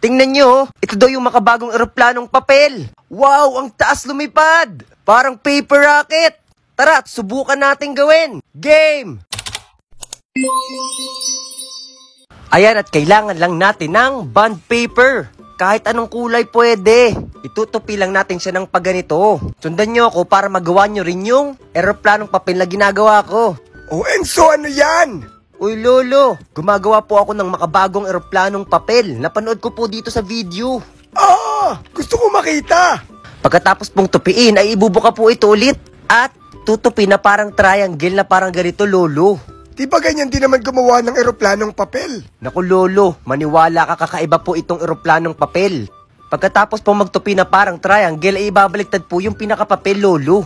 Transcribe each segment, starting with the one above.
Tingnan nyo, ito daw yung makabagong eroplanong papel. Wow, ang taas lumipad. Parang paper rocket. Tara, subukan natin gawin. Game! Ayan, at kailangan lang natin ng bond paper. Kahit anong kulay pwede. Itutupi lang natin siya ng pagganito. Sundan nyo ako para magawa nyo rin yung eroplanong papel na ginagawa ko. Oh, Enzo, ano yan? Uy, Lolo, gumagawa po ako ng makabagong eroplanong papel. Napanood ko po dito sa video. Gusto ko makita. Pagkatapos pong tupiin, ay ibubuka po ito ulit. At tutupi na parang triangle na parang ganito, Lolo. Di ba ganyan din naman gumawa ng eroplanong papel? Naku, Lolo, maniwala ka, kakaiba po itong eroplanong papel. Pagkatapos pong magtupi na parang triangle, ay ibabaliktad po yung pinakapapel, Lolo.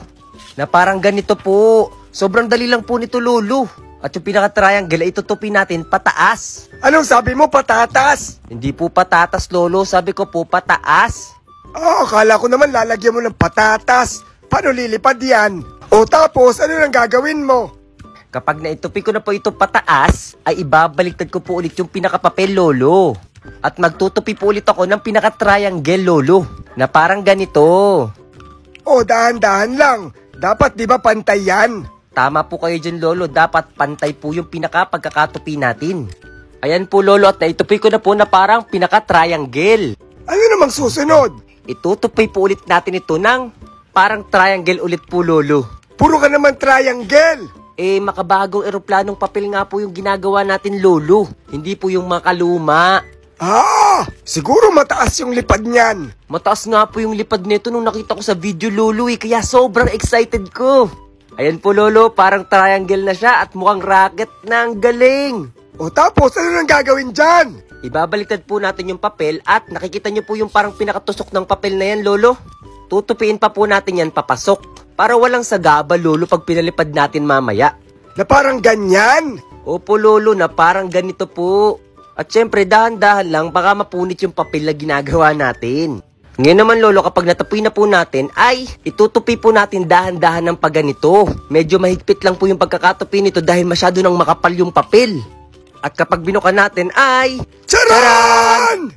Na parang ganito po. Sobrang dali lang po nito, Lolo. At yung pinaka-triangle ay itutupi natin pataas. Anong sabi mo, patatas? Hindi po patatas, Lolo. Sabi ko po pataas. Akala ko naman lalagyan mo ng patatas. Paano lilipad yan? O tapos, ano nang gagawin mo? Kapag naitupi ko na po ito pataas, ay ibabaliktad ko po ulit yung pinakapapel, Lolo. At magtutupi po ulit ako ng pinaka-triangle, Lolo. Na parang ganito. O, dahan-dahan lang. Dapat di ba pantay yan? Tama po kayo dyan, Lolo. Dapat pantay po yung pinaka-pagkakatupi natin. Ayan po, Lolo. At naitupi ko na po na parang pinaka-triangle. Ano namang susunod? Itutupi po ulit natin ito ng parang triangle ulit po, Lolo. Puro ka naman triangle. Makabagong eroplanong papel nga po yung ginagawa natin, Lolo. Hindi po yung makaluma. Siguro mataas yung lipad niyan. Mataas nga po yung lipad nito nung nakita ko sa video, Lolo, kaya sobrang excited ko. Ayan po, Lolo, parang triangle na siya at mukhang rocket na. Ang galing. O tapos, ano nang gagawin dyan? Ibabaliktad po natin yung papel at nakikita nyo po yung parang pinakatusok ng papel na yan, Lolo. Tutupiin pa po natin yan papasok. Para walang sagaba, Lolo, pag pinalipad natin mamaya. Na parang ganyan? Opo, Lolo, na parang ganito po. At syempre, dahan-dahan lang, baka mapunit yung papel na ginagawa natin. Ngayon naman, Lolo, kapag natupi na po natin, ay itutupi po natin dahan-dahan ng pagganito. Medyo mahigpit lang po yung pagkakatupi nito dahil masyado nang makapal yung papel. At kapag binuka natin ay... Charan!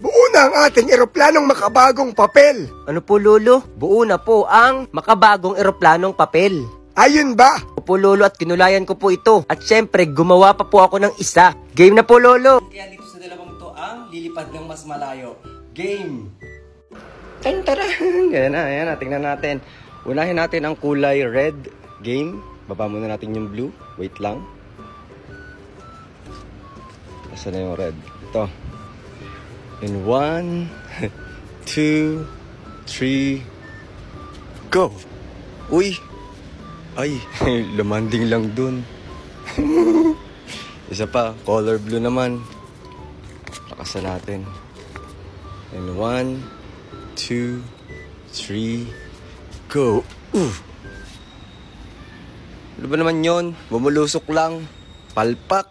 Buo na ang ating eroplanong makabagong papel. Ano po, Lolo? Buo na po ang makabagong eroplanong papel. Ayun ba? Opo, Lolo, at kinulayan ko po ito. At syempre, gumawa pa po ako ng isa. Game na po, Lolo. Kaya dito sa dalawang to ang lilipad ng mas malayo. Game! Tara! Yan na, tingnan natin. Unahin natin ang kulay red. Game. Baba muna natin yung blue. Wait lang. Asan na yung red? Ito. In 1, 2, 3, go! Uy! Ay, lumanding lang dun. Isa pa, color blue naman. Lakasan natin. In 1, 2, 3, go! Ano ba naman yun? Bumulusok lang. Palpak.